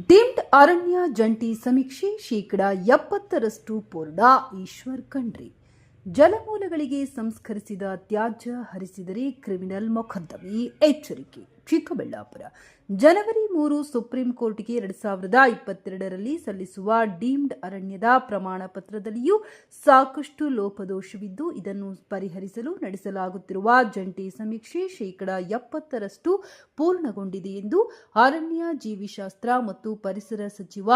Deemed ಅರಣ್ಯ ಜಂಟಿ ಸಮೀಕ್ಷೆ ಶೇಕಡ 70ರಷ್ಟು ಪೂರ್ಣ. ಈಶ್ವರ್ ಖಂಡ್ರೆ. ಜಲಮೂಲಗಳಿಗೆ ಸಂಸ್ಕರಿಸಿದ ತ್ಯಾಜ್ಯ ಹರಿಸಿದರೆ ಕ್ರಿಮಿನಲ್ ಮೊಕದ್ದಮೆ, ಎಚ್ಚರಿಕೆ. ಚಿಕ್ಕಬಳ್ಳಾಪುರ. ಜನವರಿ 3 ಸುಪ್ರೀಂ ಕೋರ್ಟ್ಗೆ 2022ರಲ್ಲಿ ಸಲ್ಲಿಸುವ ಡೀಮ್ಡ್ ಅರಣ್ಯದ ಪ್ರಮಾಣ ಪತ್ರದಲ್ಲಿಯೂ ಸಾಕಷ್ಟು ಲೋಪದೋಷವಿದ್ದು, ಇದನ್ನು ಪರಿಹರಿಸಲು ನಡೆಸಲಾಗುತ್ತಿರುವ ಜಂಟಿ ಸಮೀಕ್ಷೆ ಶೇಕಡ 70ರಷ್ಟು ಪೂರ್ಣಗೊಂಡಿದೆ ಎಂದು ಅರಣ್ಯ, ಜೀವಿಶಾಸ್ತ್ರ ಮತ್ತು ಪರಿಸರ ಸಚಿವ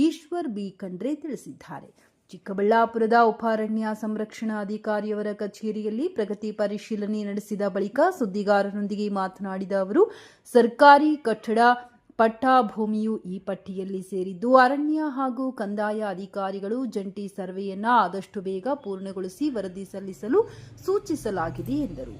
ಈಶ್ವರ್ ಬಿ ಖಂಡ್ರೆ ತಿಳಿಸಿದ್ದಾರೆ. ಚಿಕ್ಕಬಳ್ಳಾಪುರದ ಉಪಾರಣ್ಯ ಸಂರಕ್ಷಣಾಧಿಕಾರಿಯವರ ಕಚೇರಿಯಲ್ಲಿ ಪ್ರಗತಿ ಪರಿಶೀಲನೆ ನಡೆಸಿದ ಬಳಿಕ ಸುದ್ದಿಗಾರರೊಂದಿಗೆ ಮಾತನಾಡಿದ ಅವರು, ಸರ್ಕಾರಿ ಕಟ್ಟಡ ಪಟ್ಟಾ ಭೂಮಿಯು ಈ ಪಟ್ಟಿಯಲ್ಲಿ ಸೇರಿದ್ದು, ಅರಣ್ಯ ಹಾಗೂ ಕಂದಾಯ ಅಧಿಕಾರಿಗಳು ಜಂಟಿ ಸರ್ವೆಯನ್ನು ಆದಷ್ಟು ಬೇಗ ಪೂರ್ಣಗೊಳಿಸಿ ವರದಿ ಸಲ್ಲಿಸಲು ಸೂಚಿಸಲಾಗಿದೆ ಎಂದರು.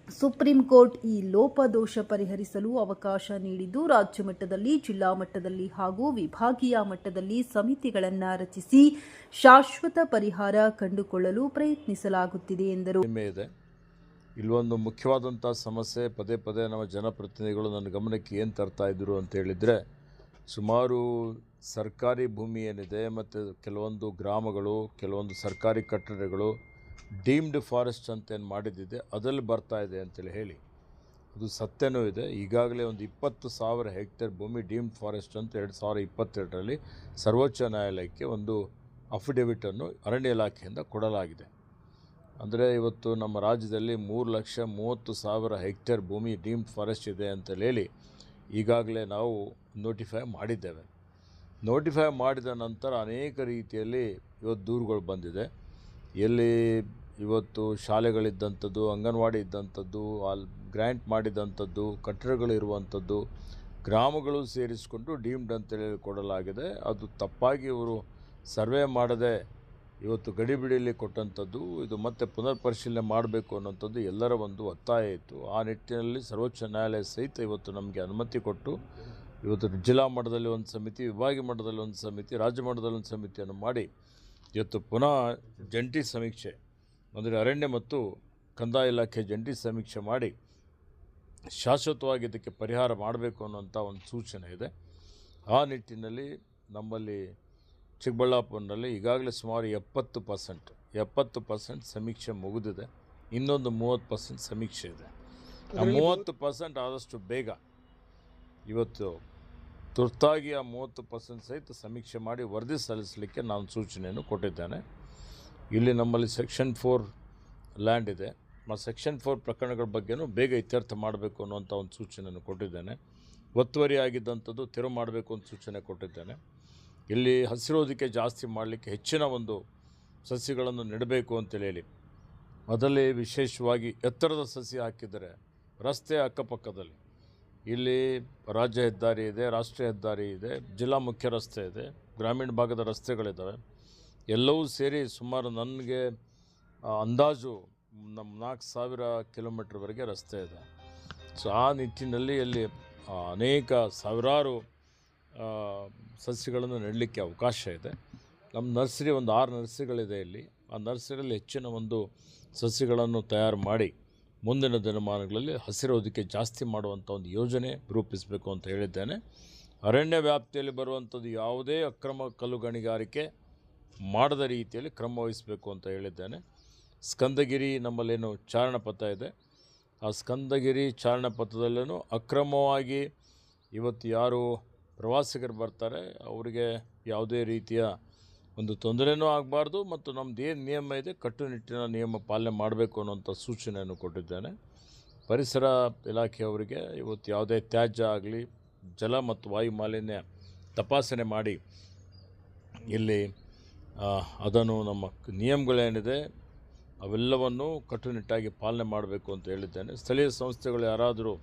ಸುಪ್ರೀಂ ಕೋರ್ಟ್ ಈ ಲೋಪದೋಷ ಪರಿಹರಿಸಲು ಅವಕಾಶ ನೀಡಿದ್ದು, ರಾಜ್ಯ ಮಟ್ಟದಲ್ಲಿ, ಜಿಲ್ಲಾ ಮಟ್ಟದಲ್ಲಿ ಹಾಗೂ ವಿಭಾಗೀಯ ಮಟ್ಟದಲ್ಲಿ ಸಮಿತಿಗಳನ್ನು ರಚಿಸಿ ಶಾಶ್ವತ ಪರಿಹಾರ ಕಂಡುಕೊಳ್ಳಲು ಪ್ರಯತ್ನಿಸಲಾಗುತ್ತಿದೆ ಎಂದರು. ಇಲ್ಲೊಂದು ಮುಖ್ಯವಾದಂಥ ಸಮಸ್ಯೆ ಪದೇ ಪದೇ ನಮ್ಮ ಜನಪ್ರತಿನಿಧಿಗಳು ನನ್ನ ಗಮನಕ್ಕೆ ಏನು ತರ್ತಾ ಇದ್ರು ಅಂತ ಹೇಳಿದರೆ, ಸುಮಾರು ಸರ್ಕಾರಿ ಭೂಮಿ ಏನಿದೆ ಮತ್ತು ಕೆಲವೊಂದು ಗ್ರಾಮಗಳು, ಕೆಲವೊಂದು ಸರ್ಕಾರಿ ಕಟ್ಟಡಗಳು ಡೀಮ್ಡ್ ಫಾರೆಸ್ಟ್ ಅಂತ ಏನು ಮಾಡಿದ್ದಿದೆ ಅದರಲ್ಲಿ ಬರ್ತಾ ಇದೆ ಅಂತೇಳಿ ಹೇಳಿ, ಅದು ಸತ್ಯನೂ ಇದೆ. ಈಗಾಗಲೇ ಒಂದು 20,000 ಹೆಕ್ಟೇರ್ ಭೂಮಿ ಡೀಮ್ಡ್ ಫಾರೆಸ್ಟ್ ಅಂತ 2022ರಲ್ಲಿ ಸರ್ವೋಚ್ಚ ನ್ಯಾಯಾಲಯಕ್ಕೆ ಒಂದು ಅಫಿಡವಿಟನ್ನು ಅರಣ್ಯ ಇಲಾಖೆಯಿಂದ ಕೊಡಲಾಗಿದೆ. ಅಂದರೆ ಇವತ್ತು ನಮ್ಮ ರಾಜ್ಯದಲ್ಲಿ 3,30,000 ಹೆಕ್ಟೇರ್ ಭೂಮಿ ಡೀಮ್ಡ್ ಫಾರೆಸ್ಟ್ ಇದೆ ಅಂತೇಳಿ ಹೇಳಿ ಈಗಾಗಲೇ ನಾವು ನೋಟಿಫೈ ಮಾಡಿದ್ದೇವೆ. ನೋಟಿಫೈ ಮಾಡಿದ ನಂತರ ಅನೇಕ ರೀತಿಯಲ್ಲಿ ಇವತ್ತು ದೂರುಗಳು ಬಂದಿದೆ. ಎಲ್ಲಿ ಇವತ್ತು ಶಾಲೆಗಳಿದ್ದಂಥದ್ದು, ಅಂಗನವಾಡಿ ಇದ್ದಂಥದ್ದು, ಅಲ್ಲಿ ಗ್ರ್ಯಾಂಟ್ ಮಾಡಿದಂಥದ್ದು, ಕಟ್ಟಡಗಳು ಇರುವಂಥದ್ದು, ಗ್ರಾಮಗಳು ಸೇರಿಸಿಕೊಂಡು ಡೀಮ್ಡ್ ಅಂತೇಳಿ ಕೊಡಲಾಗಿದೆ. ಅದು ತಪ್ಪಾಗಿ ಇವರು ಸರ್ವೆ ಮಾಡದೆ ಇವತ್ತು ಗಡಿಬಿಡಿಯಲ್ಲಿ ಕೊಟ್ಟಂಥದ್ದು. ಇದು ಮತ್ತೆ ಪುನರ್ ಪರಿಶೀಲನೆ ಮಾಡಬೇಕು ಅನ್ನೋಂಥದ್ದು ಎಲ್ಲರ ಒಂದು ಒತ್ತಾಯ ಇತ್ತು. ಆ ನಿಟ್ಟಿನಲ್ಲಿ ಸರ್ವೋಚ್ಚ ನ್ಯಾಯಾಲಯ ಸಹಿತ ಇವತ್ತು ನಮಗೆ ಅನುಮತಿ ಕೊಟ್ಟು ಇವತ್ತು ಜಿಲ್ಲಾ ಮಟ್ಟದಲ್ಲಿ ಒಂದು ಸಮಿತಿ, ವಿಭಾಗೀಯ ಮಟ್ಟದಲ್ಲಿ ಒಂದು ಸಮಿತಿ, ರಾಜ್ಯ ಮಟ್ಟದಲ್ಲಿ ಒಂದು ಸಮಿತಿಯನ್ನು ಮಾಡಿ ಇವತ್ತು ಪುನಃ ಜಂಟಿ ಸಮೀಕ್ಷೆ ಅಂದರೆ ಅರಣ್ಯ ಮತ್ತು ಕಂದಾಯ ಇಲಾಖೆ ಜಂಟಿ ಸಮೀಕ್ಷೆ ಮಾಡಿ ಶಾಶ್ವತವಾಗಿ ಇದಕ್ಕೆ ಪರಿಹಾರ ಮಾಡಬೇಕು ಅನ್ನೋಂಥ ಒಂದು ಸೂಚನೆ ಇದೆ. ಆ ನಿಟ್ಟಿನಲ್ಲಿ ನಮ್ಮಲ್ಲಿ ಚಿಕ್ಕಬಳ್ಳಾಪುರದಲ್ಲಿ ಈಗಾಗಲೇ ಸುಮಾರು 70% ಸಮೀಕ್ಷೆ ಮುಗಿದಿದೆ. ಇನ್ನೊಂದು 30% ಸಮೀಕ್ಷೆ ಇದೆ. ಆ 30% ಆದಷ್ಟು ಬೇಗ ಇವತ್ತು ತುರ್ತಾಗಿ ಆ 30% ಸಹಿತ ಸಮೀಕ್ಷೆ ಮಾಡಿ ವರದಿ ಸಲ್ಲಿಸಲಿಕ್ಕೆ ನಾನು ಸೂಚನೆಯನ್ನು ಕೊಟ್ಟಿದ್ದೇನೆ. ಇಲ್ಲಿ ನಮ್ಮಲ್ಲಿ ಸೆಕ್ಷನ್ 4 ಲ್ಯಾಂಡ್ ಇದೆ. ಆ ಸೆಕ್ಷನ್ 4 ಪ್ರಕರಣಗಳ ಬಗ್ಗೆನೂ ಬೇಗ ಇತ್ಯರ್ಥ ಮಾಡಬೇಕು ಅನ್ನುವಂಥ ಒಂದು ಸೂಚನೆಯನ್ನು ಕೊಟ್ಟಿದ್ದೇನೆ. ಒತ್ತುವರಿ ಆಗಿದ್ದಂಥದ್ದು ತೆರವು ಮಾಡಬೇಕು ಅಂತ ಸೂಚನೆ ಕೊಟ್ಟಿದ್ದೇನೆ. ಇಲ್ಲಿ ಹಸಿರೋದಿಕೆ ಜಾಸ್ತಿ ಮಾಡಲಿಕ್ಕೆ ಹೆಚ್ಚಿನ ಒಂದು ಸಸ್ಯಗಳನ್ನು ನೆಡಬೇಕು ಅಂತೇಳಿ ಹೇಳಿ, ಅದರಲ್ಲಿ ವಿಶೇಷವಾಗಿ ಎತ್ತರದ ಸಸಿ ಹಾಕಿದರೆ ರಸ್ತೆ ಅಕ್ಕಪಕ್ಕದಲ್ಲಿ ಇಲ್ಲಿ ರಾಜ್ಯ ಹೆದ್ದಾರಿ ಇದೆ, ರಾಷ್ಟ್ರೀಯ ಹೆದ್ದಾರಿ ಇದೆ, ಜಿಲ್ಲಾ ಮುಖ್ಯ ರಸ್ತೆ ಇದೆ, ಗ್ರಾಮೀಣ ಭಾಗದ ರಸ್ತೆಗಳಿದ್ದಾವೆ. ಎಲ್ಲವೂ ಸೇರಿ ಸುಮಾರು ನನಗೆ ಅಂದಾಜು ನಮ್ಮ 4,000 ಕಿಲೋಮೀಟ್ರ್ವರೆಗೆ ರಸ್ತೆ ಇದೆ. ಸೊ ಆ ನಿಟ್ಟಿನಲ್ಲಿ ಅಲ್ಲಿ ಅನೇಕ ಸಾವಿರಾರು ಸಸ್ಯಗಳನ್ನು ನೆಡಲಿಕ್ಕೆ ಅವಕಾಶ ಇದೆ. ನಮ್ಮ ನರ್ಸರಿ ಒಂದು 6 ನರ್ಸರಿಗಳಿದೆ ಇಲ್ಲಿ. ಆ ನರ್ಸರಿಯಲ್ಲಿ ಹೆಚ್ಚಿನ ಒಂದು ಸಸ್ಯಗಳನ್ನು ತಯಾರು ಮಾಡಿ ಮುಂದಿನ ದಿನಮಾನಗಳಲ್ಲಿ ಹಸಿರು ಹೊದಿಕೆ ಜಾಸ್ತಿ ಮಾಡುವಂಥ ಒಂದು ಯೋಜನೆ ರೂಪಿಸಬೇಕು ಅಂತ ಹೇಳಿದ್ದೇನೆ. ಅರಣ್ಯ ವ್ಯಾಪ್ತಿಯಲ್ಲಿ ಬರುವಂಥದ್ದು ಯಾವುದೇ ಅಕ್ರಮ ಕಲ್ಲು ಗಣಿಗಾರಿಕೆ ಮಾಡದ ರೀತಿಯಲ್ಲಿ ಕ್ರಮ ವಹಿಸಬೇಕು ಅಂತ ಹೇಳಿದ್ದೇನೆ. ಸ್ಕಂದಗಿರಿ ನಮ್ಮಲ್ಲೇನು ಚಾರಣ ಪಥ ಇದೆ, ಆ ಸ್ಕಂದಗಿರಿ ಚಾರಣ ಪಥದಲ್ಲೂ ಅಕ್ರಮವಾಗಿ ಇವತ್ತು ಯಾರು ಪ್ರವಾಸಿಗರು ಬರ್ತಾರೆ ಅವರಿಗೆ ಯಾವುದೇ ರೀತಿಯ ಒಂದು ತೊಂದರೆನೂ ಆಗಬಾರ್ದು ಮತ್ತು ನಮ್ಮದು ಏನು ನಿಯಮ ಇದೆ ಕಟ್ಟುನಿಟ್ಟಿನ ನಿಯಮ ಪಾಲನೆ ಮಾಡಬೇಕು ಅನ್ನೋಂಥ ಸೂಚನೆಯನ್ನು ಕೊಟ್ಟಿದ್ದೇನೆ. ಪರಿಸರ ಇಲಾಖೆಯವರಿಗೆ ಇವತ್ತು ಯಾವುದೇ ತ್ಯಾಜ್ಯ ಆಗಲಿ, ಜಲ ಮತ್ತು ವಾಯು ಮಾಲಿನ್ಯ ತಪಾಸಣೆ ಮಾಡಿ ಇಲ್ಲಿ ಅದನ್ನು ನಮ್ಮ ನಿಯಮಗಳೇನಿದೆ ಅವೆಲ್ಲವನ್ನು ಕಟ್ಟುನಿಟ್ಟಾಗಿ ಪಾಲನೆ ಮಾಡಬೇಕು ಅಂತ ಹೇಳಿದ್ದೇನೆ. ಸ್ಥಳೀಯ ಸಂಸ್ಥೆಗಳು ಯಾರಾದರೂ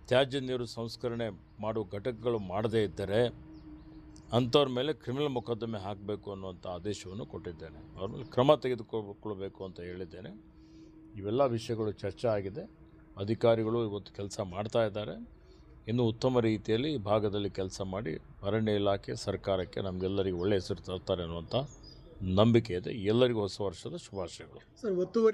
ತ್ಯಾಜ್ಯ ನೀರು ಸಂಸ್ಕರಣೆ ಮಾಡುವ ಘಟಕಗಳು ಮಾಡದೇ ಇದ್ದರೆ ಅಂಥವ್ರ ಮೇಲೆ ಕ್ರಿಮಿನಲ್ ಮೊಕದ್ದಮೆ ಹಾಕಬೇಕು ಅನ್ನುವಂಥ ಆದೇಶವನ್ನು ಕೊಟ್ಟಿದ್ದೇನೆ. ಅವ್ರ ಮೇಲೆ ಕ್ರಮ ತೆಗೆದುಕೊಳ್ಳಬೇಕು ಅಂತ ಹೇಳಿದ್ದೇನೆ. ಇವೆಲ್ಲ ವಿಷಯಗಳು ಚರ್ಚೆ ಆಗಿದೆ. ಅಧಿಕಾರಿಗಳು ಇವತ್ತು ಕೆಲಸ ಮಾಡ್ತಾ ಇದ್ದಾರೆ. ಇನ್ನೂ ಉತ್ತಮ ರೀತಿಯಲ್ಲಿ ಈ ಭಾಗದಲ್ಲಿ ಕೆಲಸ ಮಾಡಿ ಅರಣ್ಯ ಇಲಾಖೆ ಸರ್ಕಾರಕ್ಕೆ ನಮಗೆಲ್ಲರಿಗೂ ಒಳ್ಳೆಯ ಹೆಸರು ತರ್ತಾರೆ ಅನ್ನುವಂಥ ನಂಬಿಕೆ ಇದೆ. ಎಲ್ಲರಿಗೂ ಹೊಸ ವರ್ಷದ ಶುಭಾಶಯಗಳು.